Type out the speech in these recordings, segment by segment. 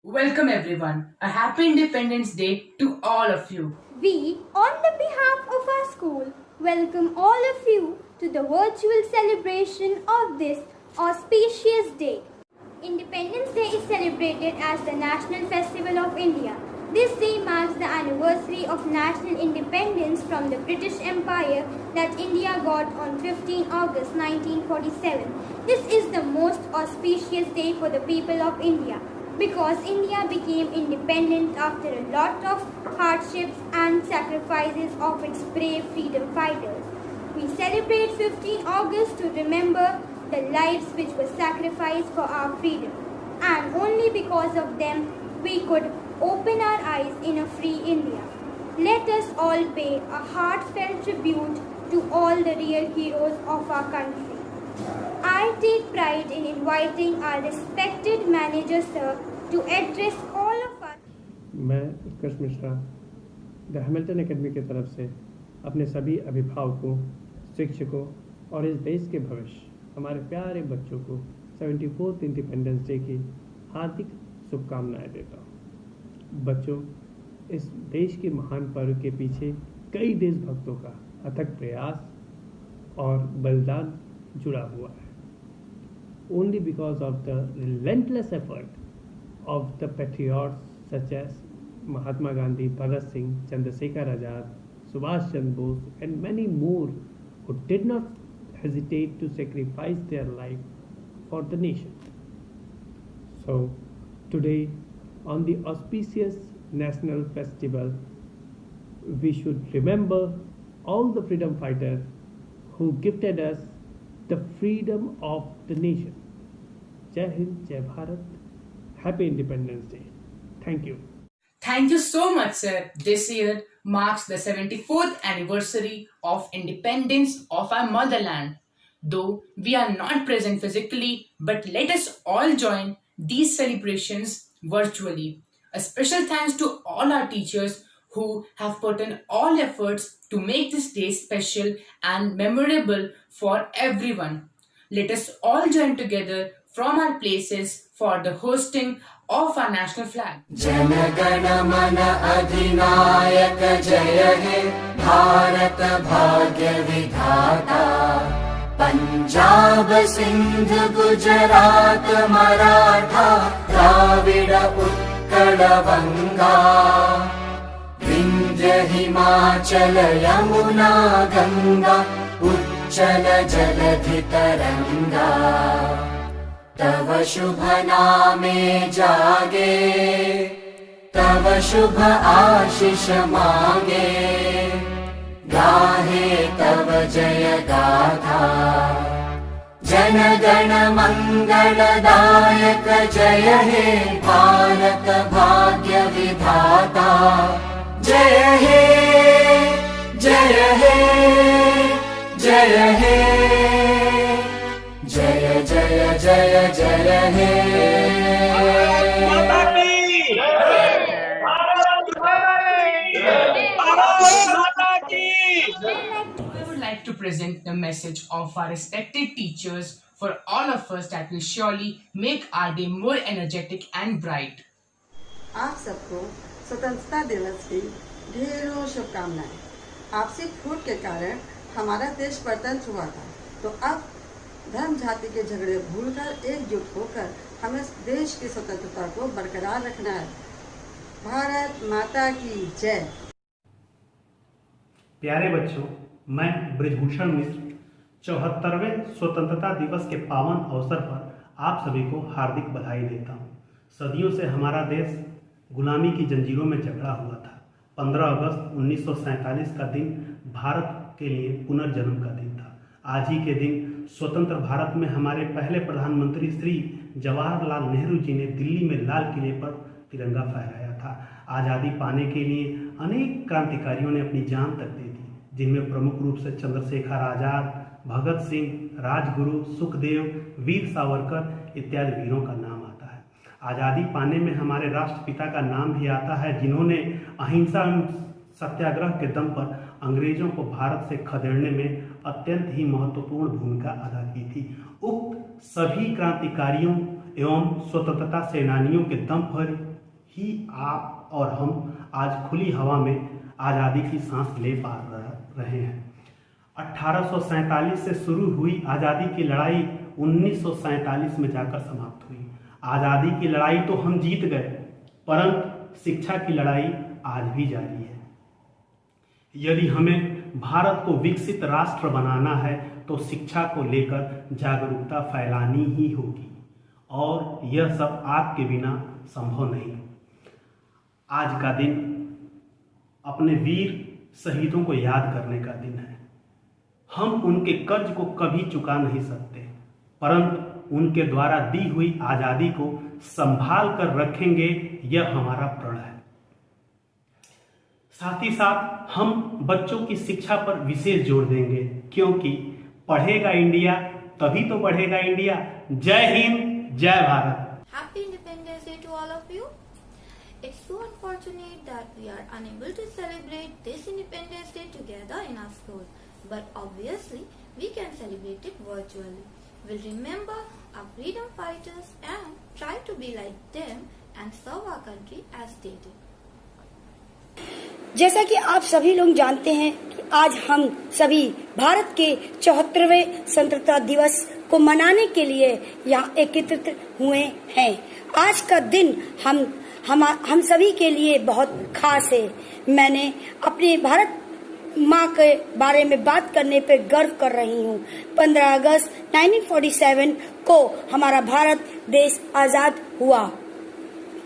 Welcome everyone. A happy Independence Day to all of you. We, on the behalf of our school, welcome all of you to the virtual celebration of this auspicious day. Independence Day is celebrated as the National Festival of India. This day marks the anniversary of national independence from the British Empire that India got on 15 August 1947. This is the most auspicious day for the people of India because India became independent after a lot of hardships and sacrifices of its brave freedom fighters. We celebrate 15 August to remember the lives which were sacrificed for our freedom. And only because of them we could open our eyes in a free India. Let us all pay a heartfelt tribute to all the real heroes of our country. I take pride in inviting our respected manager sir to address all of us. मैं उत्कर्ष Mishra the Hamilton academy की तरफ से अपने सभी अभिभावकों, शिक्षकों और इस देश के भविष्य हमारे प्यारे बच्चों को 74th इंडिपेंडेंस डे की हार्दिक शुभकामनाएं देता हूँ। बच्चों, इस देश के महान पर्व के पीछे कई देशभक्तों का अथक प्रयास और बलिदान जुड़ा हुआ है। Only because of the relentless effort of the patriots such as Mahatma Gandhi, Bhagat Singh, Chandrasekhar Azad, Subhash Chandra Bose, and many more who did not hesitate to sacrifice their life for the nation. So, today, on the auspicious national festival, we should remember all the freedom fighters who gifted us the freedom of the nation. Jai Hind, Jai Bharat. Happy Independence Day. Thank you. Thank you so much, sir. This year marks the 74th anniversary of independence of our motherland. Though we are not present physically, but let us all join these celebrations virtually. A special thanks to all our teachers who have put in all efforts to make this day special and memorable for everyone. Let us all join together from our places for the hosting of our national flag. जनगण मन अधिनायक जय हे भारत भाग्य विधाता पंजाब सिंध गुजरात मराठा द्राविड उत्कल बंगा विंध्य हिमाचल यमुना गंगा उच्चल जलधि तरंगा तव शुभ नामे जागे तव शुभ आशीष मांगे गाहे तव जय गाथा जन गण मंगलदायक जय हे भारत भाग्य विधाता जय हे जय हे जय हे जय जय जय जय हे We would like to present the message of our respected teachers for all of us that will surely make our day more energetic and bright. आप सबको स्वतंत्रता दिवस की ढेरों शुभकामनाएं। आपसी फूट के कारण हमारा देश परतंत्र हुआ था, तो अब धर्म जाति के झगड़े भूलकर एकजुट होकर हमें देश की स्वतंत्रता को बरकरार रखना है। भारत माता की जय। प्यारे बच्चों, मैं ब्रिजभूषण मिश्र 74वें स्वतंत्रता दिवस के पावन अवसर पर आप सभी को हार्दिक बधाई देता हूँ। सदियों से हमारा देश गुलामी की जंजीरों में जकड़ा हुआ था। 15 अगस्त 1947 का दिन भारत के लिए पुनर्जन्म का दिन था। आज ही के दिन स्वतंत्र भारत में हमारे पहले प्रधानमंत्री श्री जवाहरलाल नेहरू जी ने दिल्ली में लाल किले पर तिरंगा फहराया था। आज़ादी पाने के लिए अनेक क्रांतिकारियों ने अपनी जान तक दे दी, जिनमें प्रमुख रूप से चंद्रशेखर आज़ाद, भगत सिंह, राजगुरु, सुखदेव, वीर सावरकर इत्यादि वीरों का नाम आता है। आज़ादी पाने में हमारे राष्ट्रपिता का नाम भी आता है, जिन्होंने अहिंसा सत्याग्रह के दम पर अंग्रेजों को भारत से खदेड़ने में अत्यंत ही महत्वपूर्ण भूमिका अदा की थी। उक्त सभी क्रांतिकारियों एवं स्वतंत्रता सेनानियों के दम पर ही आप और हम आज खुली हवा में आज़ादी की सांस ले पा रहे हैं। 1847 से शुरू हुई आज़ादी की लड़ाई 1947 में जाकर समाप्त हुई। आज़ादी की लड़ाई तो हम जीत गए, परंतु शिक्षा की लड़ाई आज भी जारी है। यदि हमें भारत को विकसित राष्ट्र बनाना है तो शिक्षा को लेकर जागरूकता फैलानी ही होगी, और यह सब आपके बिना संभव नहीं। आज का दिन अपने वीर शहीदों को याद करने का दिन है। हम उनके कर्ज को कभी चुका नहीं सकते, परंतु उनके द्वारा दी हुई आज़ादी को संभाल कर रखेंगे, यह हमारा प्रण है। साथ ही साथ हम बच्चों की शिक्षा पर विशेष जोर देंगे, क्योंकि पढ़ेगा इंडिया तभी तो बढ़ेगा इंडिया। जय हिंद, जय Bharat. Happy Independence Day to all of you. It's so unfortunate that we are unable to celebrate this Independence Day together in our school, but obviously we can celebrate it virtually. We'll remember our freedom fighters and try to be like them and serve our country as they did. जैसा कि आप सभी लोग जानते हैं कि आज हम सभी भारत के 74वें स्वतंत्रता दिवस को मनाने के लिए यहाँ एकत्रित हुए हैं। आज का दिन हम सभी के लिए बहुत खास है। मैंने अपने भारत माँ के बारे में बात करने पे गर्व कर रही हूँ। 15 अगस्त 1947 को हमारा भारत देश आजाद हुआ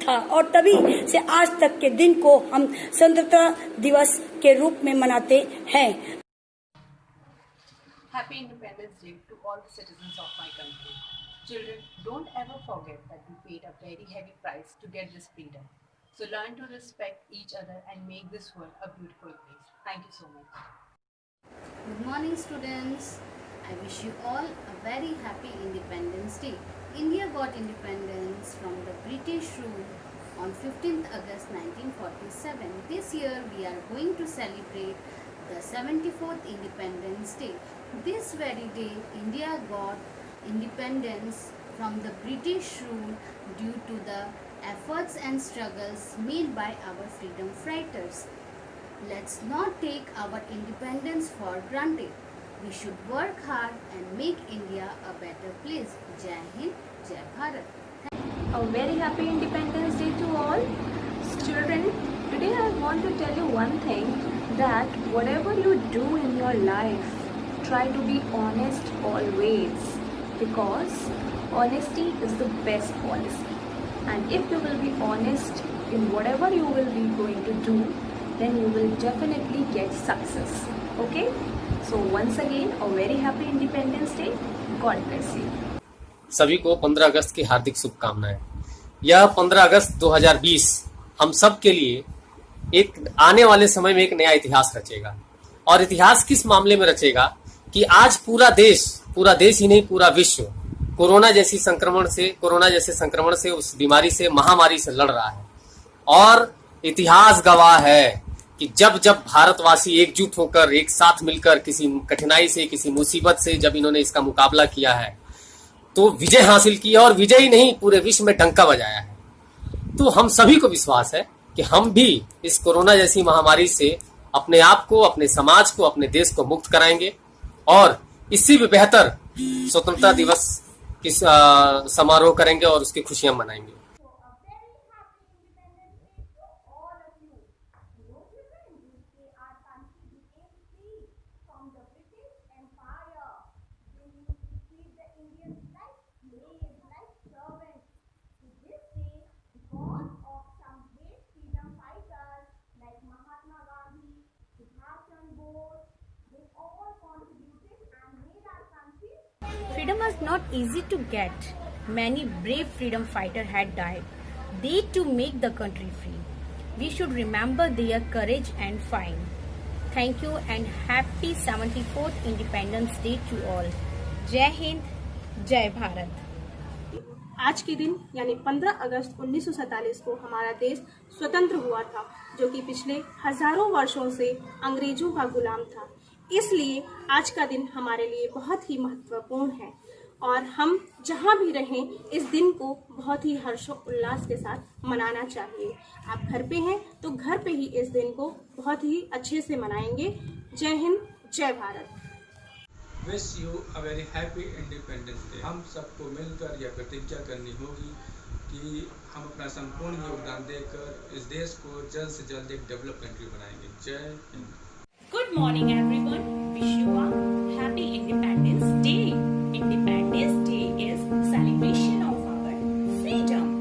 था, और तभी से आज तक के दिन को हम स्वतंत्रता दिवस के रूप में मनाते हैं। Happy Independence Day to all the citizens of my country. Children, don't ever forget that we paid a very heavy price to get this freedom. So learn to respect each other and make this world a beautiful place. Thank you so much. Good morning, students. I wish you all a very happy Independence Day. India got independence from the British rule on 15th August 1947. This year we are going to celebrate the 74th Independence Day. This very day India got independence from the British rule due to the efforts and struggles made by our freedom fighters. Let's not take our independence for granted. We should work hard and make India a better place. Jai Hind, Jai Bharat. A very happy Independence Day to all. Children, today I want to tell you one thing, that whatever you do in your life, try to be honest always, because honesty is the best policy. And if you will be honest in whatever you will be going to do, then you will definitely get success. Okay? So once again, a very happy Independence Day. God bless you. सभी को 15 अगस्त की हार्दिक शुभकामनाएं। यह 15 अगस्त 2020 हम सब के लिए एक आने वाले समय में एक नया इतिहास रचेगा। और इतिहास किस मामले में रचेगा कि आज पूरा देश ही नहीं, पूरा विश्व कोरोना जैसे संक्रमण से, उस बीमारी से, महामारी से लड़ रहा है। और इतिहास गवाह है कि जब भारतवासी एकजुट होकर, एक साथ मिलकर, किसी कठिनाई से, किसी मुसीबत से जब इन्होंने इसका मुकाबला किया है तो विजय हासिल की, और विजय ही नहीं, पूरे विश्व में डंका बजाया है। तो हम सभी को विश्वास है कि हम भी इस कोरोना जैसी महामारी से अपने आप को, अपने समाज को, अपने देश को मुक्त कराएंगे, और इससे भी बेहतर स्वतंत्रता दिवस की समारोह करेंगे और उसकी खुशियां मनाएंगे। Freedom was not easy to get. Many brave freedom fighters had died. They too make the country free. We should remember their courage and fight. Thank you and happy 74th Independence Day to all. Jai Hind, Jai Bharat. आज के दिन यानी 15 अगस्त 1947 को हमारा देश स्वतंत्र हुआ था, जो कि पिछले हजारों वर्षों से अंग्रेजों का गुलाम था। इसलिए आज का दिन हमारे लिए बहुत ही महत्वपूर्ण है। और हम जहाँ भी रहें इस दिन को बहुत ही हर्षोल्लास के साथ मनाना चाहिए। आप घर पे हैं तो घर पे ही इस दिन को बहुत ही अच्छे से मनाएंगे। जय हिंद, जय Bharat. Wish you a very happy independence day. हम सबको मिलकर यह प्रतिज्ञा करनी होगी कि हम अपना संपूर्ण योगदान देकर इस देश को जल्द से जल्द एक डेवलप कंट्री बनाएंगे। जय Hind. Good morning everyone. Wish you a happy Independence Day. Independence Day is celebration of our freedom.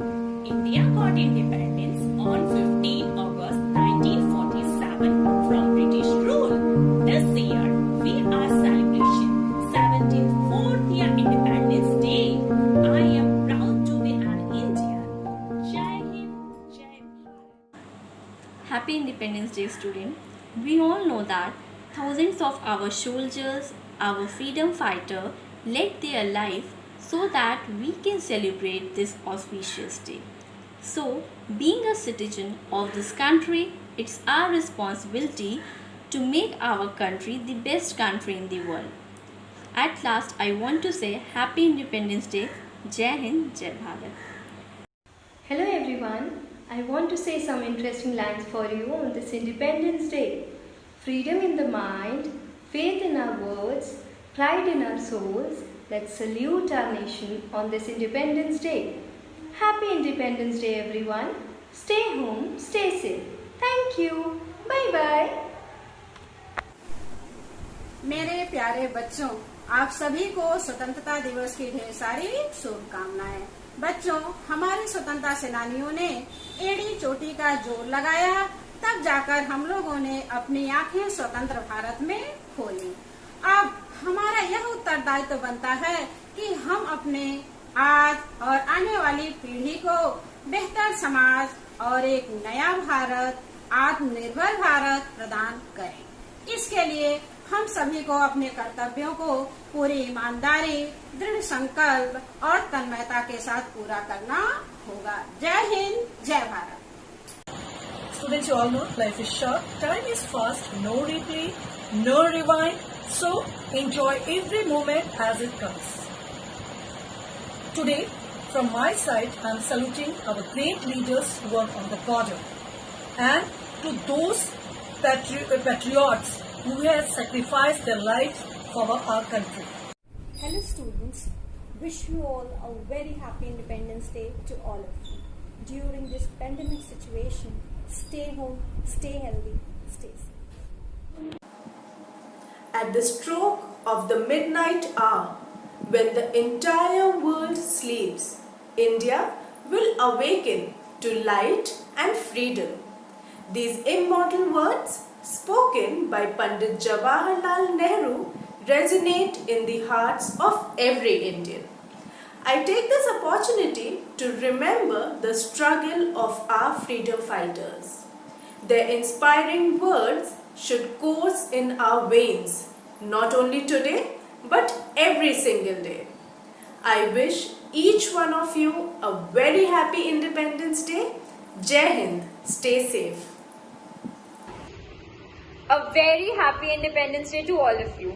India got independence on 15 August 1947 from British rule. This year we are celebrating 74th year Independence Day. I am proud to be an Indian. Jai Hind, Jai Bharat. Happy Independence Day, student. We all know that thousands of our soldiers, our freedom fighter, led their life so that we can celebrate this auspicious day. So, being a citizen of this country, it's our responsibility to make our country the best country in the world. At last, I want to say Happy Independence Day. Jai Hind, Jai Bharat. Hello everyone. I want to say some interesting lines for you on this Independence Day. Freedom in the mind, faith in our words, pride in our souls. Let's salute our nation on this Independence Day. Happy Independence Day everyone. Stay home, stay safe. Thank you. Bye bye. मेरे प्यारे बच्चों, आप सभी को स्वतंत्रता दिवस की ढेर सारी शुभकामनाएं। बच्चों, हमारे स्वतंत्रता सेनानियों ने एड़ी चोटी का जोर लगाया, तब जाकर हम लोगों ने अपनी आंखें स्वतंत्र भारत में खोली। अब हमारा यह उत्तरदायित्व बनता है कि हम अपने आज और आने वाली पीढ़ी को बेहतर समाज और एक नया भारत, आत्मनिर्भर भारत प्रदान करें। इसके लिए हम सभी को अपने कर्तव्यों को पूरी ईमानदारी, दृढ़ संकल्प और तन्मयता के साथ पूरा करना होगा। जय हिंद, जय Bharat. Students, you all know life is short, time is fast, no replay, no rewind, so enjoy every moment as it comes. Today, from my side, I am saluting our great leaders who are on the border and to those patriots who have sacrificed their lives for our country. Hello students, wish you all a very happy Independence Day to all of you. During this pandemic situation, stay home, stay healthy, stay safe. At the stroke of the midnight hour, when the entire world sleeps, India will awaken to light and freedom. These immortal words, spoken by Pandit Jawaharlal Nehru, resonate in the hearts of every Indian. I take this opportunity to remember the struggle of our freedom fighters. Their inspiring words should course in our veins, not only today, but every single day. I wish each one of you a very happy Independence Day. Jai Hind, stay safe. A very happy Independence Day to all of you.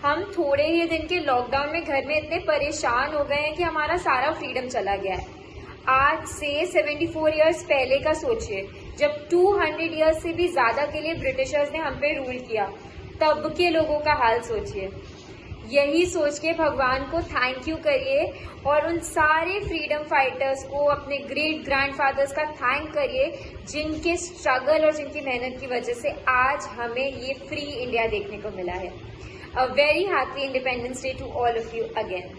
हम थोड़े ही दिन के lockdown में घर में इतने परेशान हो गए हैं कि हमारा सारा फ्रीडम चला गया है। आज से 74 इयर्स पहले का सोचिए, जब 200 इयर्स से भी ज्यादा के लिए ब्रिटिशर्स ने हम पे रूल किया, तब के लोगों का हाल सोचिए। यही सोच के भगवान को थैंक यू करिए और उन सारे फ्रीडम फाइटर्स को, अपने ग्रेट ग्रैंडफादर्स का थैंक करिए, जिनके स्ट्रगल और जिनकी मेहनत की वजह से आज हमें ये फ्री इंडिया देखने को मिला है। A very happy Independence Day to all of you again.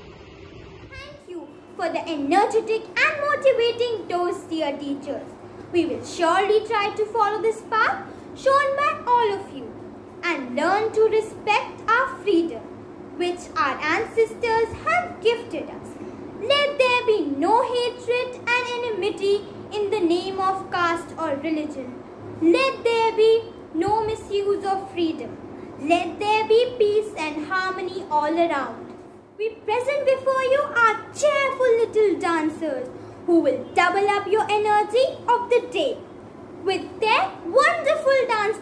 Thank you for the energetic and motivating those dear teachers. We will surely try to follow this path shown by all of you and learn to respect our freedom, which our ancestors have gifted us. Let there be no hatred and enmity in the name of caste or religion. Let there be no misuse of freedom. Let there be peace and harmony all around. We present before you our cheerful little dancers who will double up your energy of the day with their wonderful dance.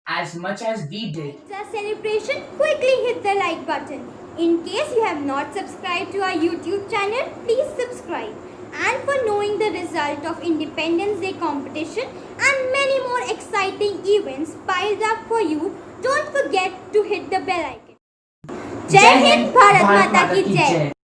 as much as we did. The celebration, quickly hit the like button. In case you have not subscribed to our YouTube channel, please subscribe. And for knowing the result of Independence Day competition and many more exciting events piled up for you, don't forget to hit the bell icon. Jai Hind, Bharat Mata ki Jai.